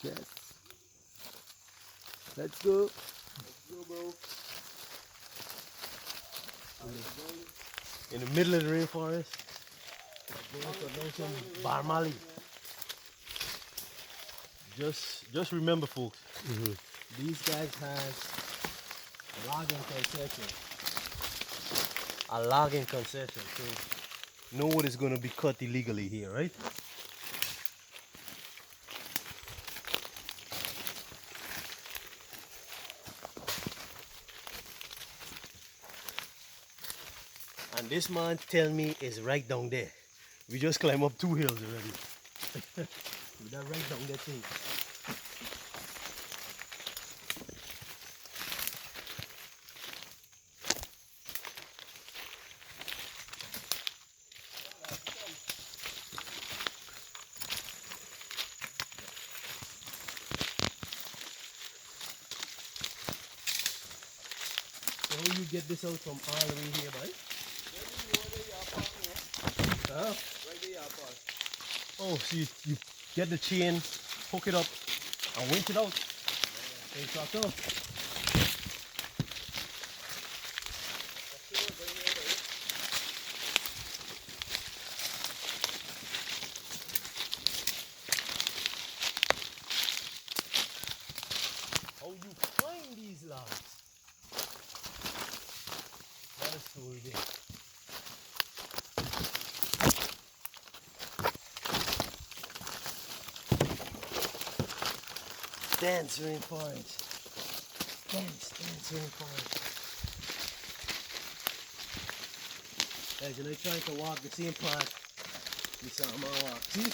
Yes. Let's go. Go, bro. In the middle of the rainforest. Going to know some barmali. Just remember, folks. These guys has a logging concession. A logging concession. So no wood is going to be cut illegally here, right? And this man tell me is right down there. We just climb up 2 hills already. With that right down that thing. So how you get this out from all the way here, right? Huh? Oh, so you get the chain, hook it up, and winch it out. And truck out. How you find these logs? That is so ridiculous. Dense rainforest. Dense rainforest. Guys, and I trying to walk the same path you saw my walk. See?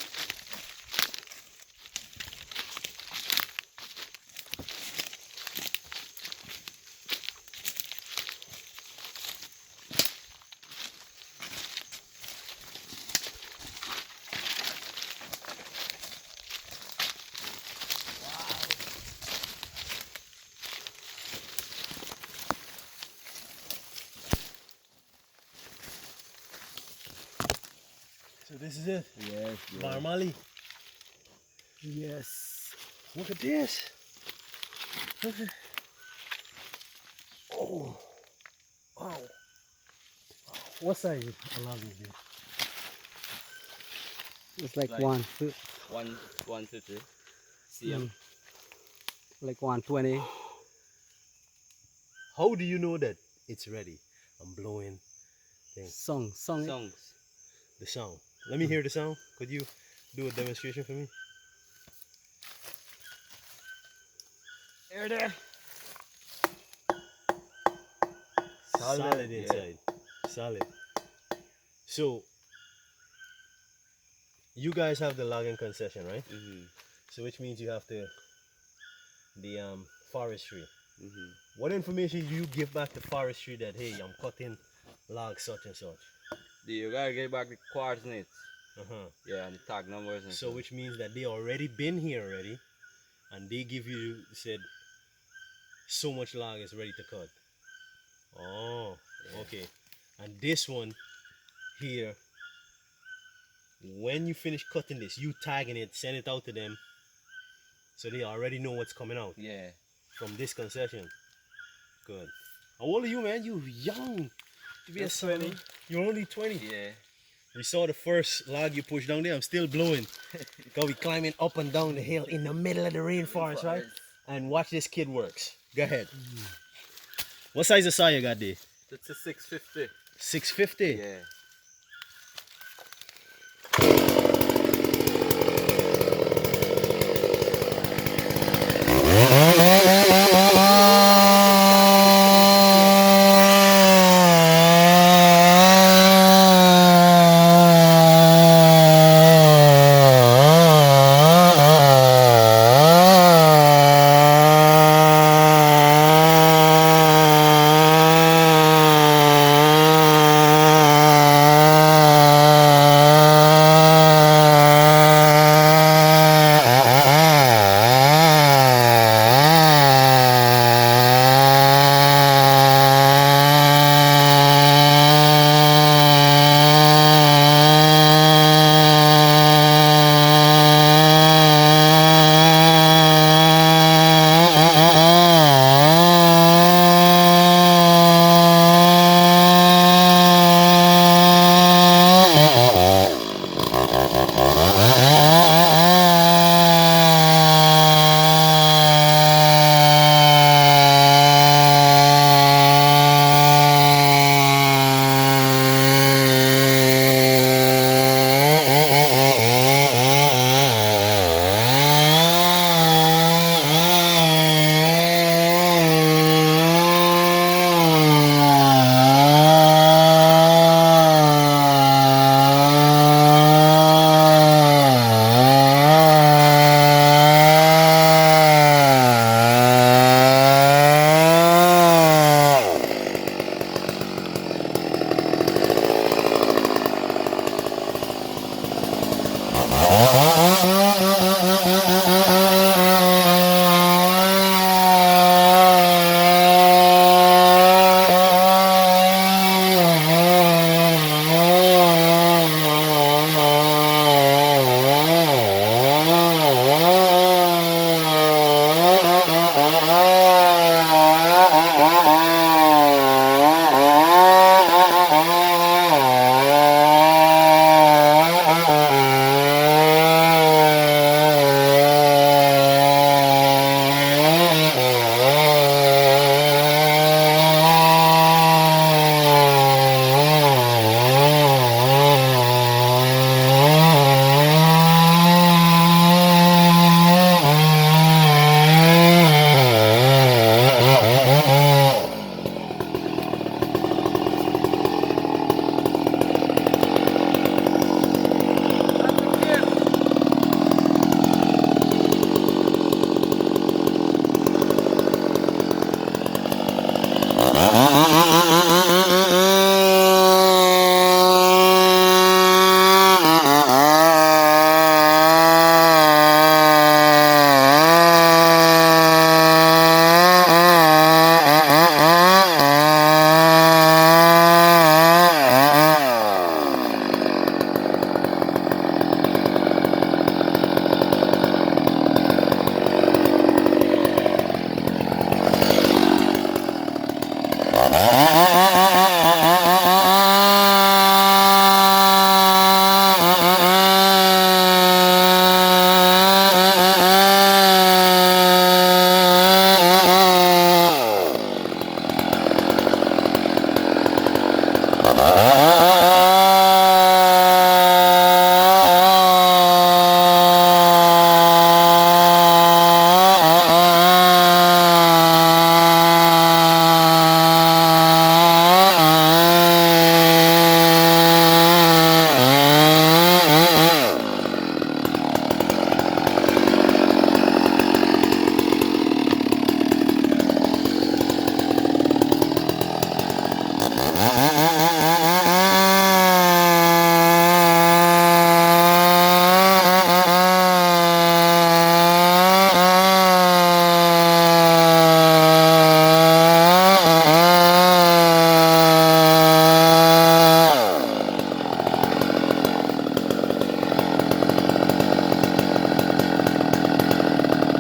So this is it. Yes. Barmali. Yes. Look at this. Look at. Oh. Wow. What size a log is this? It's like Like- 150 cm. like 120. How do you know that it's ready? I'm blowing Song. Songs. the sound. Let me hear the sound. Could you do a demonstration for me? There. Solid inside. Solid. So you guys have the logging concession, right? So which means you have the forestry. What information do you give back to forestry that hey, I'm cutting logs such and such? You gotta get back the coordinates. Uh-huh. Yeah, and the tag numbers and So stuff. which means that they already been here already, and they give you said so much log is ready to cut. Oh, okay. And this one here, when you finish cutting this, you tagging it, send it out to them, so they already know what's coming out Yeah. from this concession. Good. How old are you, man? You young to be a Just son. 20. You're only 20. Yeah. We saw the first log you pushed down there. I'm still blowing. Because we climbing up and down the hill in the middle of the rainforest, right? And watch this kid works. Go ahead. What size of saw you got there? That's a 650. 650? Yeah.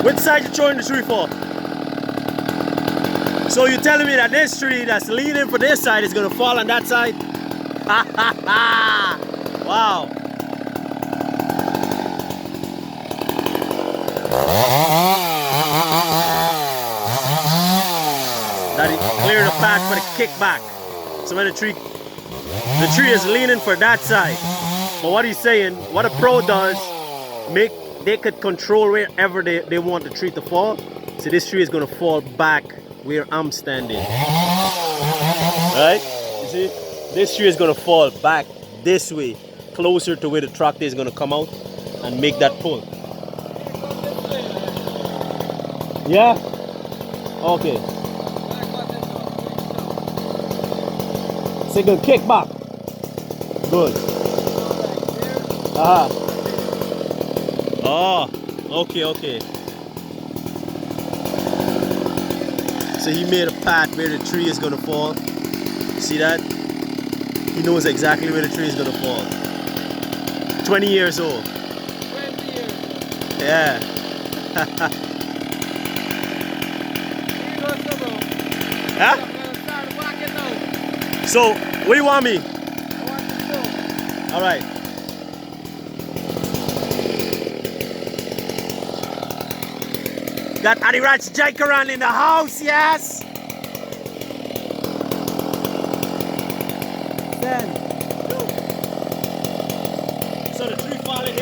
Which side you throwing the tree for? So you're telling me that this tree that's leaning for this side is gonna fall on that side? Wow. That is clear the path for the kickback. So when the tree is leaning for that side. But what he's saying, what a pro does, they could control wherever they want the tree to fall. So this tree is gonna fall back where I'm standing. Right? You see? This tree is gonna fall back this way, closer to where the tractor is gonna come out and make that pull. Yeah? Okay. So good kick back. Good. Oh, okay. So he made a path where the tree is gonna fall. See that? He knows exactly where the tree is gonna fall. 20 years old. 20 years. Yeah. Huh? So, what do you want me? I want to go. All right. Got Adiraj Jaikaran in the house, yes? Stand. So the tree falling in.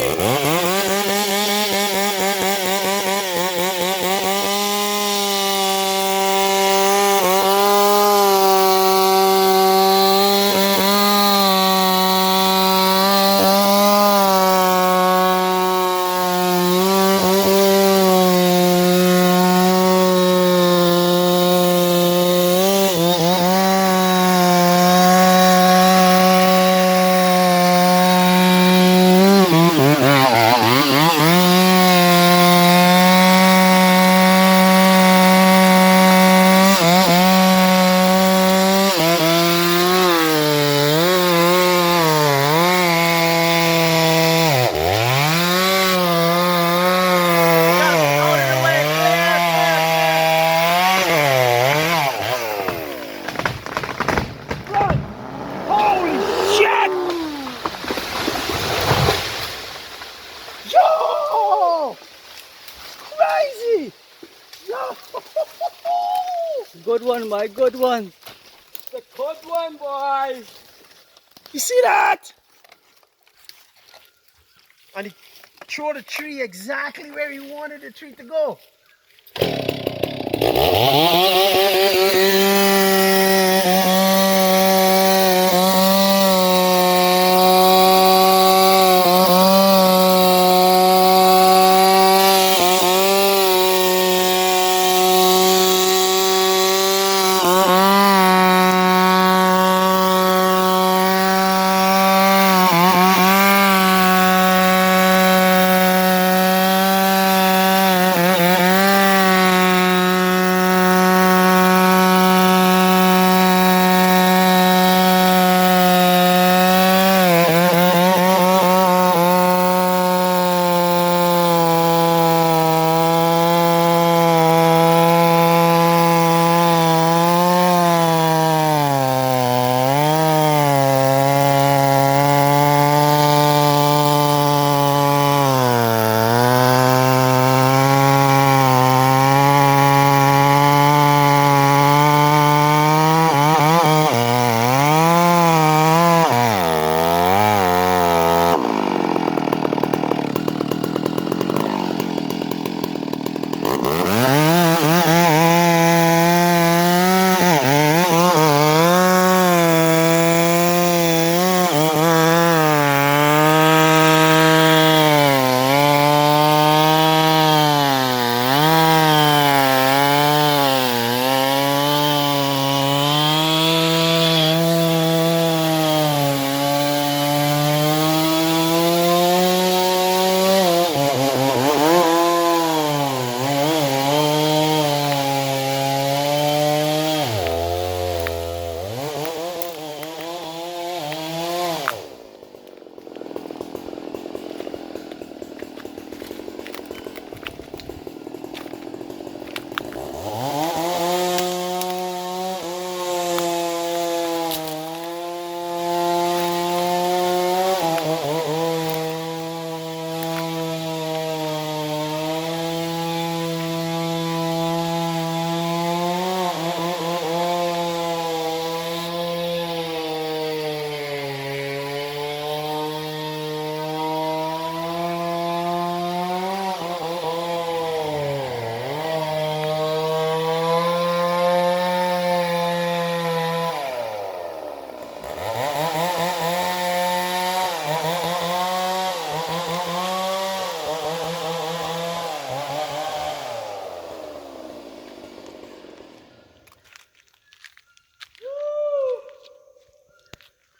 good one, my good one. The good one, boy. You see that? And he threw the tree exactly where he wanted the tree to go.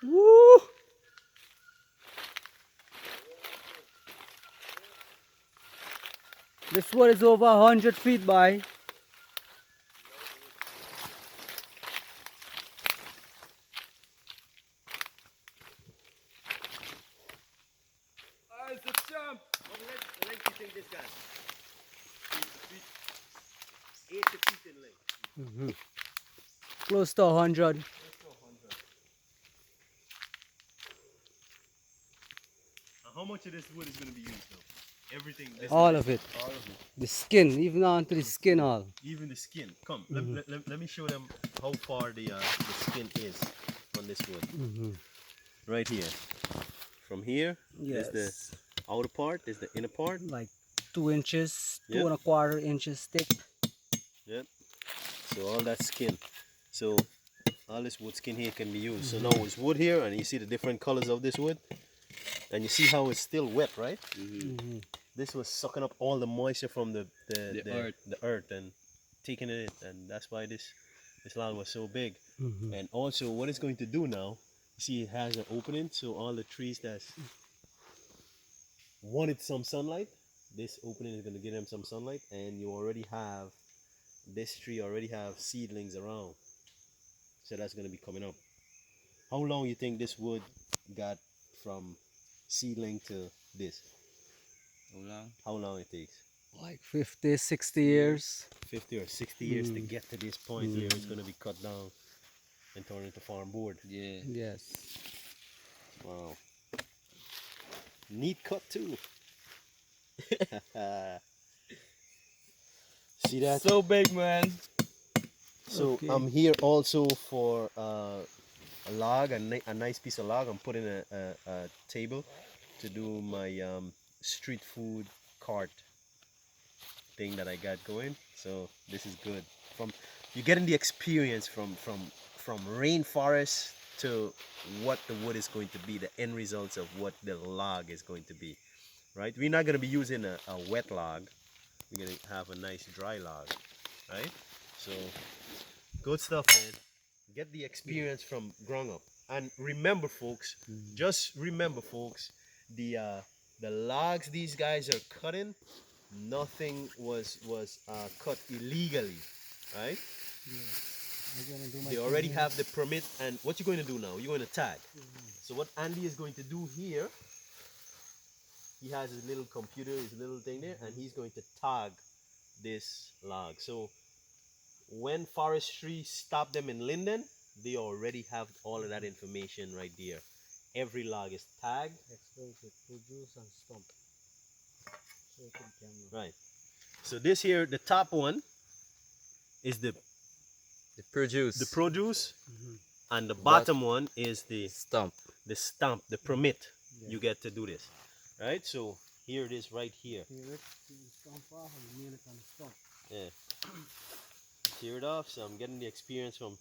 Woo! This one is over 100 feet by. Oh, it's a jump. What length do you think this guy? 80 feet in length. Close to 100. How much of this wood is going to be used though? Everything. All of it. All of it. The skin, even on to the skin all. Even the skin. Come, let me show them how far the skin is on this wood. Right here. From here is the Yes. outer part, is the inner part. Like 2 inches, Yep. 2¼ inches thick. Yep. So all that skin. So all this wood skin here can be used. So now it's wood here, and you see the different colors of this wood. And you see how it's still wet, right? This was sucking up all the moisture from the earth and taking it in, and that's why this log was so big. And also, what it's going to do now, you see it has an opening, so all the trees that wanted some sunlight, this opening is going to give them some sunlight, and you already have, this tree already have seedlings around, so that's going to be coming up. How long you think this wood got from seedling to this? How long it takes? Like 50, 60 years. 50 or 60 years to get to this point where it's going to be cut down and turned into farm board. Yeah. Yes. Wow. Neat cut too. See that? So big, man. So Okay. I'm here also for a log, a nice piece of log. I'm putting a table to do my street food cart thing that I got going. So this is good. From you're getting the experience from rainforest to what the wood is going to be, the end results of what the log is going to be. Right? We're not gonna be using a wet log. We're gonna have a nice dry log. Right? So good stuff, man. Get the experience from growing up. And remember, folks, just remember, folks, the uh, the logs these guys are cutting, nothing was cut illegally, right? I'm gonna do my They already have the permit. And what you're going to do now? You're going to tag. So what Andy is going to do here, he has his little computer, his little thing there, and he's going to tag this log. So when forestry stopped them in Linden, they already have all of that information right there. Every log is tagged. explosive, produce and stump. Show it to the camera. Right. So this here, the top one is The the produce. produce, and the But- bottom one is Stump. the stamp, the permit. Yeah. You get to do this. Right? So here it is right here. Tear it, stump off and nail it on the stump. Yeah. Tear it off. So I'm getting the experience from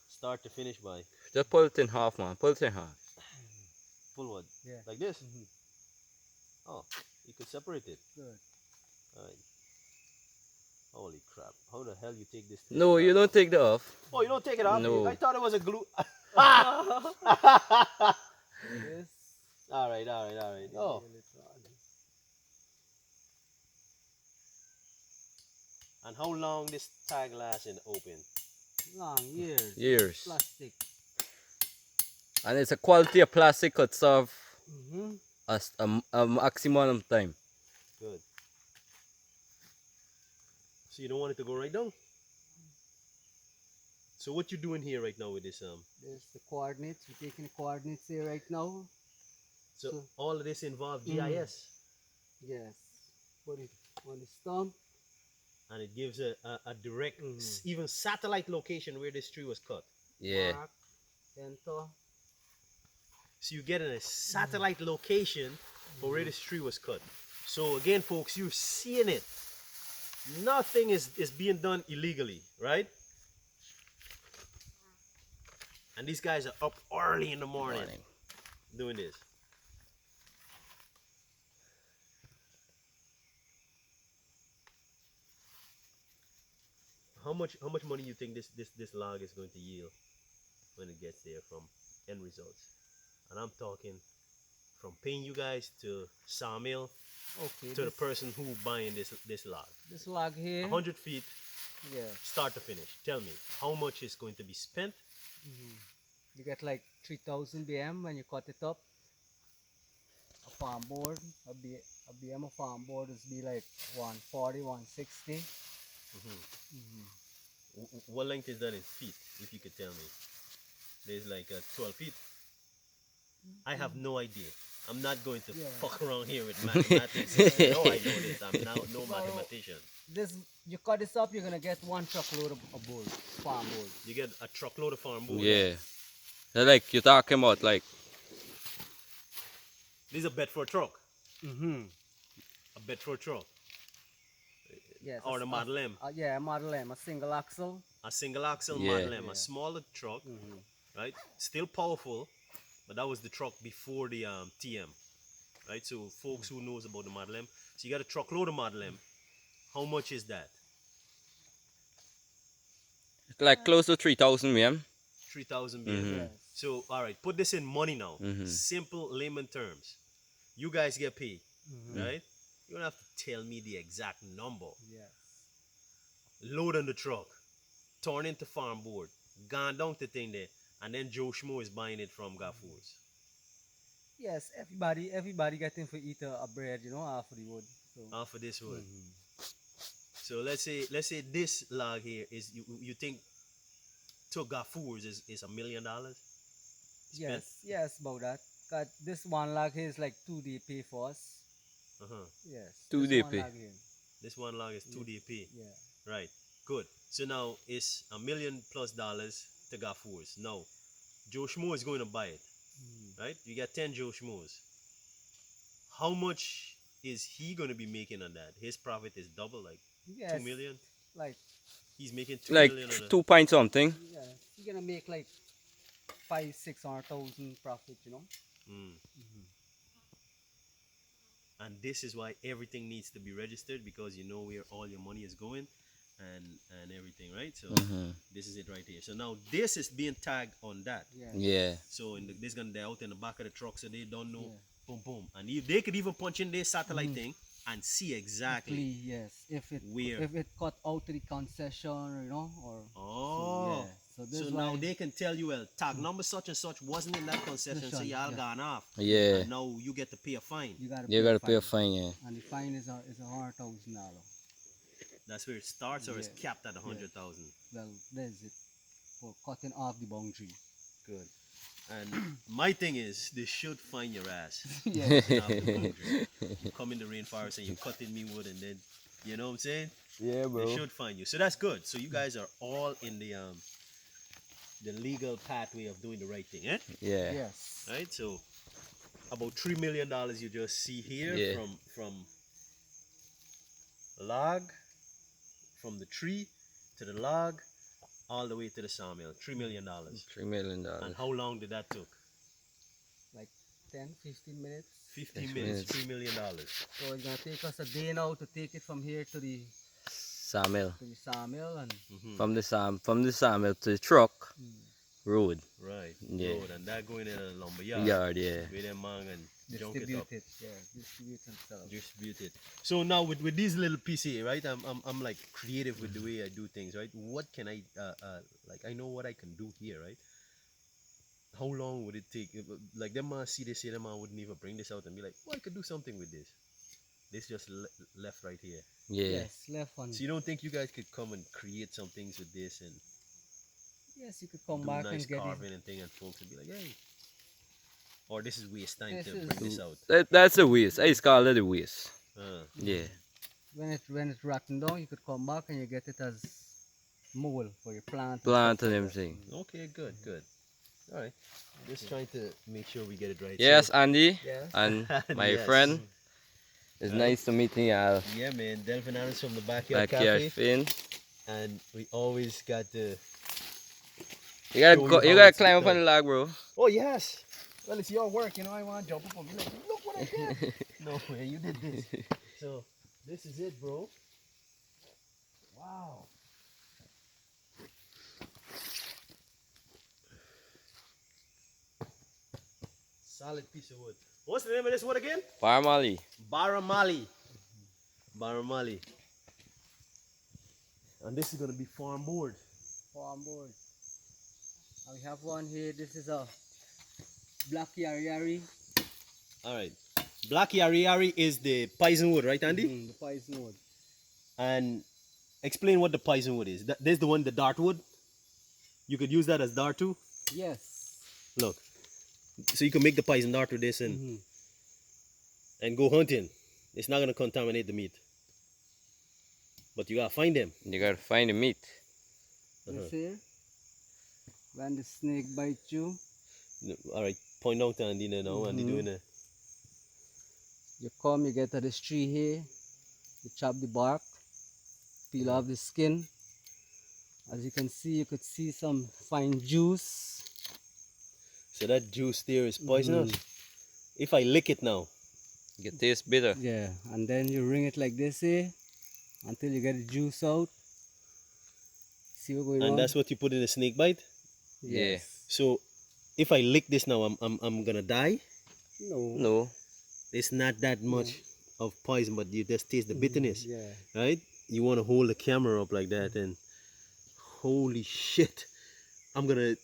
start to finish by Just pull it in half, man. Pull it in half. full wood. Yeah. Like this. Oh, you could separate it. Good. Right. Holy crap. How the hell you take this thing No, off? you don't take the off. Oh, you don't take it off? No. I thought it was a glue. This. Alright. Oh. nail it on. And how long this tag lasts in the open? Long years. Years. Plastic. And it's a quality of plastic could serve Mm-hmm. us a maximum time. Good. So you don't want it to go right down? So what you doing here right now with this There's the coordinates. We're taking the coordinates here right now. so So- all of this involves GIS Yes. Put it on the stump. and it gives a direct Mhm. even satellite location where this tree was cut. Yeah. Mark, enter. So you get a satellite location for where this tree was cut. So again, folks, you're seeing it. Nothing is being done illegally, right? And these guys are up early in the morning doing this. How much money you think this log is going to yield when it gets there from end results? And I'm talking from paying you guys to sawmill Okay. to the this, person who buying this log. this log here. 100 feet Yeah. start to finish. Tell me how much is going to be spent. You get like 3,000 BM when you cut it up. A farm board, a BM of farm board is be like 140, 160. What length is that in feet, if you could tell me? There's like 12 feet. I have no idea. I'm not going to Yeah. fuck around here with mathematics. You know I know this. I'm now no mathematician. This you cut this up, you're gonna get one truckload of board, farm board. You get a truckload of farm board. Yeah. They're like you're talking about like This is a bed for a truck. Mm-hmm. A bed for a truck. Yes. Or the Model M. Yeah, a Model M, a single axle. A single axle Yeah. Model M. Yeah. A smaller truck. Right? Still powerful. But that was the truck before the TM. Right? So folks who knows about the Model M. So you got a truckload of Model M. How much is that? close to 3,000 ma'am. 3,000 BM. Yes. So, all right, put this in money now. Mhm. Simple layman terms. You guys get paid, right? You don't have to tell me the exact number. Yes. Load on the truck, torn into farm board, gone down to thing there, and then Joe Schmo is buying it from Gaffurs. Yes, everybody getting for eat a bread, you know, after the wood. So Off of this wood. So let's say this log here is you think to Gaffurs is $1 million? yes, about that. 'Cause this one log here is like 2D pay for us. Uh-huh. Yes. 2D this one pay. log here. This one log is 2 DP. Yeah. Right. Good. So now it's $1 million+ to Gafours. Now, Joe Schmo is going to buy it, right? You got 10 Joe Schmoes. How much is he going to be making on that? His profit is double, like Yes, 2 million. like He's making 2 Like million on it. 2 point something. yeah, you're gonna make like 500,000-600,000 profit, you know. And this is why everything needs to be registered, because you know where all your money is going and everything, right? So this is it right here. So now this is being tagged on that. Yeah. Yeah. So this gonna be out in the back of the truck, so they don't know. Yeah. Boom, boom, and they could even punch in their satellite thing and see exactly. Yes, if it Where. if it cut out to the concession, you know, or Oh, so this so is now why they can tell you, well, tag number such and such wasn't in that concession, so y'all Yeah. gone off. Yeah. And now you get to pay a fine. you gotta You gotta pay a fine, yeah. and the fine is $100,000. That's where it starts, or it's Yeah. capped at 100,000. Well, there's it for cutting off the boundary. Good. And my thing is, they should find your ass. Yeah. Cutting off the boundary. You come in the rainforest and you're cutting me wood, and then, you know what I'm saying? Yeah, They should find you. So that's good. So you guys are all in the legal pathway of doing the right thing, eh? Yeah. Yes. Right? So about $3 million you just see here, Yeah. from log, from the tree to the log, all the way to the sawmill. $3 million. $3 million. And how long did that took? Like 10-15 minutes. 15 minutes, $3 million. So it's gonna take us a day now to take it from here to the Sawmill. sawmill, and From the sawmill to the truck road. Right. Yeah. Road, and that going in a lumber yard. Yard, yeah. With them man and junk it distribute up. it. Yeah, distribute themselves. Distribute it. So now with these little pieces here, right? I'm like creative with the way I do things, right? What can I like? I know what I can do here, right? How long would it take? Like them man see this here, them man wouldn't even bring this out and be like, "Oh, I could do something with this." This just left right here. Yeah. Yes, left one. So you don't think you guys could come and create some things with this and Yes, you could come do back nice and get it. carving and thing, and folks would be like, "Hey," or this is waste time This to is- bring this out. That's a waste. I just call it a waste. Yeah. When it's rotten down, you could come back and you get it as mold for your plant. Plant and everything. Okay, good. All right. Just trying to make sure we get it right. Yes, So, Yes. Andy and my Yes. friend. It's nice to meet you all. yeah, man. Delvin Adams from the Backyard Backyard Cafe. fin. And we always got to... You gotta Show go, you you how gotta it's climb up done. on the log, bro. Oh, yes. Well, it's your work, you know. I want to jump up and be like, look what I did. No, man, you did this. So, this is it, bro. Wow. Solid piece of wood. What's the name of this wood again? Parmali. Baramali. Baramali. And this is going to be farm board. Farm board. And we have one here. This is a black yari yari. All right. Black yari yari is the poison wood, right, Andy? The poison wood. And explain what the poison wood is. There's the one, the dart wood. You could use that as dart too. Yes. Look. So you can make the poison dart with this and go hunting. It's not going to contaminate the meat. But you got to find them. You gotta find the meat. This here. When the snake bites you, All right. Point out to Andy now. Andy doing a... you come, you get to this tree here, you chop the bark, peel off the skin. As you can see, you could see some fine juice. So that juice there is poisonous. If I lick it now, It tastes bitter. Yeah, and then you wring it like this here until you get the juice out. See what going on? and that's what you put in a snake bite. Yeah. So if I lick this now, I'm gonna die. No. No. It's not that much of poison, but you just taste the bitterness, Yeah. right? You want to hold the camera up like that, and holy shit, I'm gonna.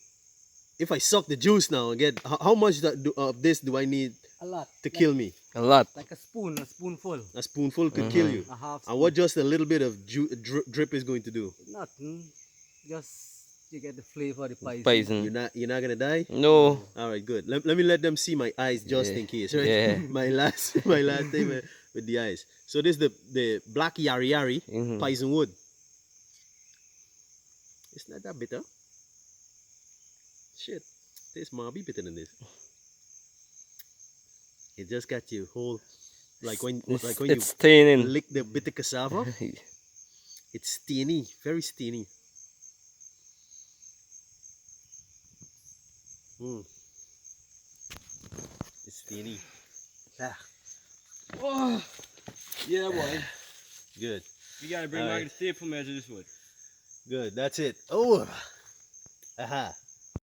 If I suck the juice now and get how much of this do I need A lot. to kill me? A lot. Like a spoonful. A spoonful could kill you. A half And what just a little bit of drip is going to do? Nothing. Just you get the flavor of the poison. Poison. You're not gonna die. No. All right, good. Let me let them see my eyes just Yeah. in case, right? Yeah. my last time with the eyes. So this is the black yari yari poison wood, It's not that bitter. Shit, this might be bitter than this. It just got you whole, like when you It's staining. lick the bitter cassava. It's steamy, very steamy. It's steamy. Ah, Oh, yeah, boy. good, You gotta bring All back right. the tape for measure this wood. good. That's it. Oh, aha.